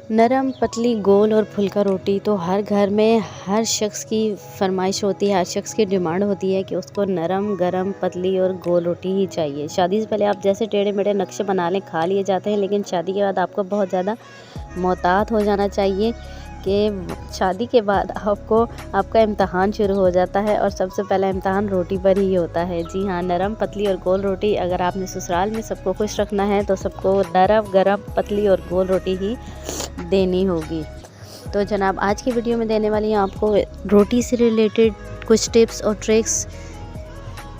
नरम, पतली, गोल और फुल्का रोटी तो हर घर में हर शख्स की फरमाइश होती है, हर शख्स की डिमांड होती है कि उसको नरम, गरम, पतली और गोल रोटी ही चाहिए। शादी से पहले आप जैसे टेढ़े-मेढ़े नक्शे बना लें, खा लिए जाते हैं, लेकिन शादी के बाद आपको बहुत ज़्यादा मोहतात हो जाना चाहिए कि शादी के बाद आपको आपका इम्तहान शुरू हो जाता है और सबसे पहला इम्तहान रोटी पर ही होता है। जी हाँ, नरम, पतली और गोल रोटी अगर आपने ससुराल में सबको खुश रखना है तो सबको नरम, गरम, पतली और गोल रोटी ही देनी होगी। तो जनाब, आज की वीडियो में देने वाली हूँ आपको रोटी से रिलेटेड कुछ टिप्स और ट्रिक्स।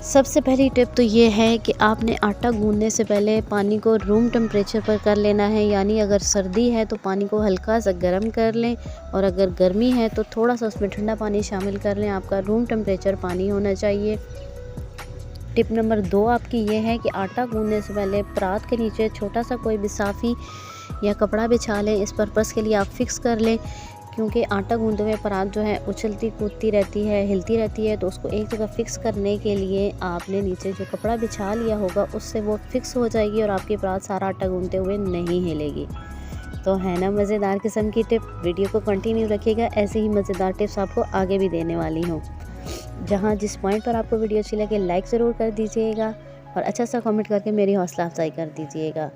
सबसे पहली टिप तो ये है कि आपने आटा गूंदने से पहले पानी को रूम टेम्परेचर पर कर लेना है, यानी अगर सर्दी है तो पानी को हल्का सा गर्म कर लें और अगर गर्मी है तो थोड़ा सा उसमें ठंडा पानी शामिल कर लें। आपका रूम टेम्परेचर पानी होना चाहिए। टिप नंबर 2 आपकी ये है कि आटा गूंदने से पहले परात के नीचे छोटा सा कोई भी साफ़ी या कपड़ा बिछा लें। इस पर्पज़ के लिए आप फिक्स कर लें, क्योंकि आटा गूंदे हुए परात जो है उछलती कूदती रहती है, हिलती रहती है, तो उसको एक जगह फ़िक्स करने के लिए आपने नीचे जो कपड़ा बिछा लिया होगा उससे वो फिक्स हो जाएगी और आपकी परात सारा आटा गूंदते हुए नहीं हिलेगी। तो है ना मज़ेदार किस्म की टिप। वीडियो को कंटिन्यू रखिएगा, ऐसे ही मज़ेदार टिप्स आपको आगे भी देने वाली हूँ। जहाँ जिस पॉइंट पर आपको वीडियो अच्छी लगे लाइक ज़रूर कर दीजिएगा और अच्छा सा कमेंट करके मेरी हौसला अफजाई कर दीजिएगा।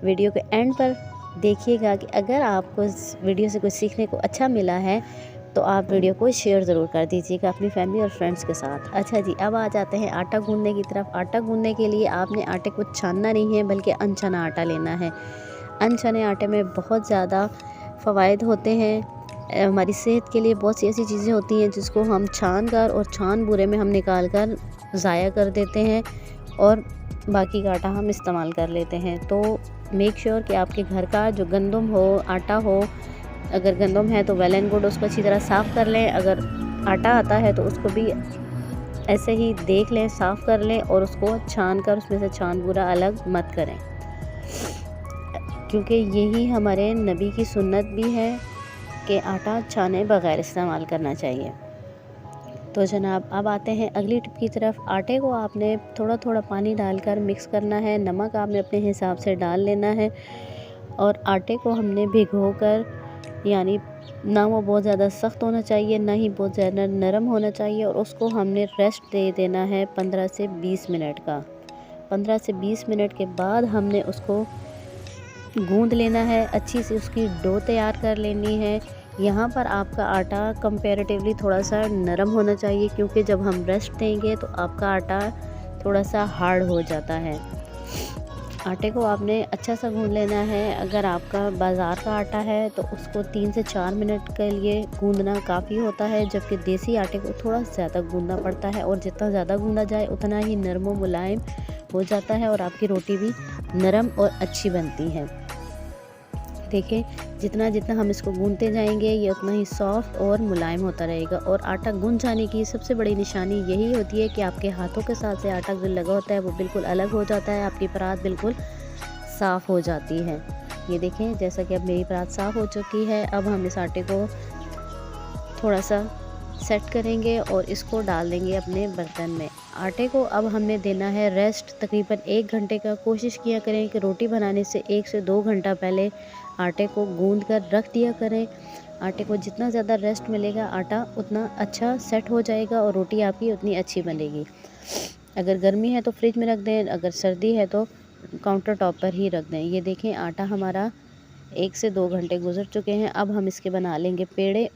वीडियो के एंड पर देखिएगा कि अगर आपको इस वीडियो से कुछ सीखने को अच्छा मिला है तो आप वीडियो को शेयर ज़रूर कर दीजिएगा अपनी फैमिली और फ्रेंड्स के साथ। अच्छा जी, अब आ जाते हैं आटा गूंदने की तरफ। आटा गूंदने के लिए आपने आटे को छानना नहीं है, बल्कि अनछना आटा लेना है। अनछने आटे में बहुत ज़्यादा फ़वाइद होते हैं। हमारी सेहत के लिए बहुत सी ऐसी चीज़ें होती हैं जिसको हम छान कर और छान बूरे में हम निकाल कर ज़ाया कर देते हैं और बाकी का आटा हम इस्तेमाल कर लेते हैं। तो मेक श्योर कि आपके घर का जो गंदम हो, आटा हो, अगर गंदम है तो वेल एंड गुड, उसको अच्छी तरह साफ़ कर लें। अगर आटा आता है तो उसको भी ऐसे ही देख लें, साफ़ कर लें और उसको छान कर उसमें से छान बूरा अलग मत करें, क्योंकि यही हमारे नबी की सुन्नत भी है कि आटा छाने बगैर इस्तेमाल करना चाहिए। तो जनाब, अब आते हैं अगली टिप की तरफ। आटे को आपने थोड़ा थोड़ा पानी डालकर मिक्स करना है। नमक आपने अपने हिसाब से डाल लेना है और आटे को हमने भिगोकर, यानी ना वो बहुत ज़्यादा सख्त होना चाहिए, ना ही बहुत ज़्यादा नरम होना चाहिए, और उसको हमने रेस्ट दे देना है 15 से 20 मिनट का। 15 से 20 मिनट के बाद हमने उसको गूंद लेना है, अच्छी सी उसकी डो तैयार कर लेनी है। यहाँ पर आपका आटा कंपैरेटिवली थोड़ा सा नरम होना चाहिए, क्योंकि जब हम रेस्ट देंगे तो आपका आटा थोड़ा सा हार्ड हो जाता है। आटे को आपने अच्छा सा गूंद लेना है। अगर आपका बाज़ार का आटा है तो उसको 3 से 4 मिनट के लिए गूंदना काफ़ी होता है, जबकि देसी आटे को थोड़ा ज़्यादा गूंदना पड़ता है, और जितना ज़्यादा गूंदा जाए उतना ही नरम व मुलायम हो जाता है और आपकी रोटी भी नरम और अच्छी बनती है। देखिए, जितना जितना हम इसको गूंदते जाएंगे ये उतना ही सॉफ्ट और मुलायम होता रहेगा। और आटा गूंद जाने की सबसे बड़ी निशानी यही होती है कि आपके हाथों के साथ से आटा जो लगा होता है वो बिल्कुल अलग हो जाता है, आपकी परात बिल्कुल साफ़ हो जाती है। ये देखें, जैसा कि अब मेरी परात साफ़ हो चुकी है। अब हम इस आटे को थोड़ा सा सेट करेंगे और इसको डाल देंगे अपने बर्तन में। आटे को अब हमने देना है रेस्ट तकरीबन 1 घंटे का। कोशिश किया करें कि रोटी बनाने से 1 से 2 घंटा पहले आटे को गूंद कर रख दिया करें। आटे को जितना ज़्यादा रेस्ट मिलेगा आटा उतना अच्छा सेट हो जाएगा और रोटी आपकी उतनी अच्छी बनेगी। अगर गर्मी है तो फ्रिज में रख दें, अगर सर्दी है तो काउंटर टॉप पर ही रख दें। ये देखें, आटा हमारा 1 से 2 घंटे गुजर चुके हैं। अब हम इसके बना लेंगे पेड़े।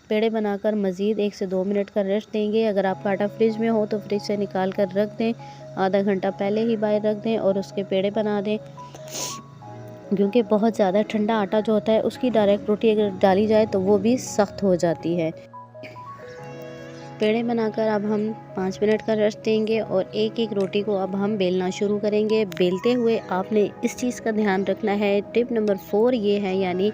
पेड़े बनाकर मज़ीद 1 से 2 मिनट का रेस्ट देंगे। अगर आपका आटा फ्रिज में हो तो फ्रिज से निकाल कर रख दें, आधा घंटा पहले ही बाहर रख दें और उसके पेड़े बना दें, क्योंकि बहुत ज़्यादा ठंडा आटा जो होता है उसकी डायरेक्ट रोटी अगर डाली जाए तो वो भी सख्त हो जाती है। पेड़े बनाकर अब हम 5 मिनट का रेस्ट देंगे और एक एक रोटी को अब हम बेलना शुरू करेंगे। बेलते हुए आपने इस चीज़ का ध्यान रखना है। टिप नंबर 4 ये है, यानी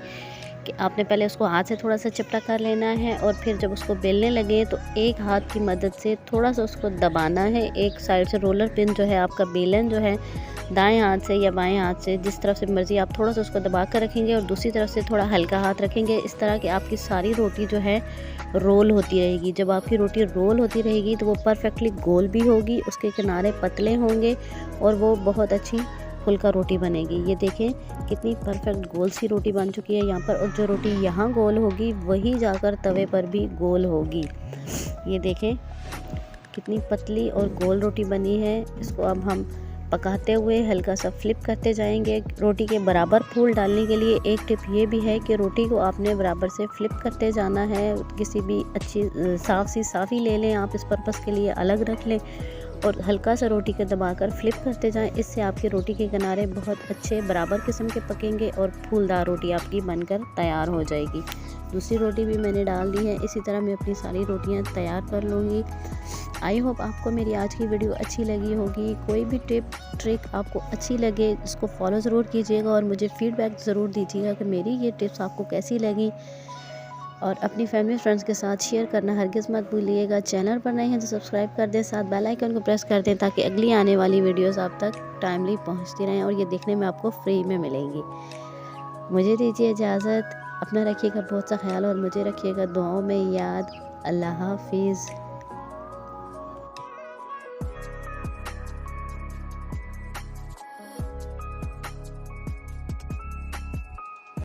कि आपने पहले उसको हाथ से थोड़ा सा चपटा कर लेना है और फिर जब उसको बेलने लगे तो एक हाथ की मदद से थोड़ा सा उसको दबाना है। एक साइड से रोलर पिन जो है, आपका बेलन जो है, दाएं हाथ से या बाएं हाथ से, जिस तरफ से मर्ज़ी, आप थोड़ा सा उसको दबा कर रखेंगे और दूसरी तरफ से थोड़ा हल्का हाथ रखेंगे। इस तरह कि आपकी सारी रोटी जो है रोल होती रहेगी। जब आपकी रोटी रोल होती रहेगी तो वो परफेक्टली गोल भी होगी, उसके किनारे पतले होंगे और वो बहुत अच्छी फुल्का रोटी बनेगी। ये देखें कितनी परफेक्ट गोल सी रोटी बन चुकी है यहाँ पर, और जो रोटी यहाँ गोल होगी वही जाकर तवे पर भी गोल होगी। ये देखें कितनी पतली और गोल रोटी बनी है। इसको अब हम पकाते हुए हल्का सा फ्लिप करते जाएंगे। रोटी के बराबर फूल डालने के लिए एक टिप ये भी है कि रोटी को आपने बराबर से फ्लिप करते जाना है। किसी भी अच्छी साफ़ी ले लें आप, इस पर्पज़ के लिए अलग रख लें, और हल्का सा रोटी को दबाकर फ्लिप करते जाएं। इससे आपकी रोटी के किनारे बहुत अच्छे बराबर किस्म के पकेंगे और फूलदार रोटी आपकी बनकर तैयार हो जाएगी। दूसरी रोटी भी मैंने डाल दी है। इसी तरह मैं अपनी सारी रोटियां तैयार कर लूँगी। आई होप आपको मेरी आज की वीडियो अच्छी लगी होगी। कोई भी टिप ट्रिक आपको अच्छी लगे इसको फॉलो ज़रूर कीजिएगा और मुझे फ़ीडबैक ज़रूर दीजिएगा कि मेरी ये टिप्स आपको कैसी लगी, और अपनी फैमिली फ्रेंड्स के साथ शेयर करना हरगिज़ मत भूलिएगा। चैनल पर नए हैं तो सब्सक्राइब कर दें, साथ बेल आइकन को प्रेस कर दें ताकि अगली आने वाली वीडियोस आप तक टाइमली पहुंचती रहें और ये देखने में आपको फ्री में मिलेंगी। मुझे दीजिए इजाज़त। अपना रखिएगा बहुत सा ख्याल और मुझे रखिएगा दुआओं में याद। अल्लाह हाफिज़।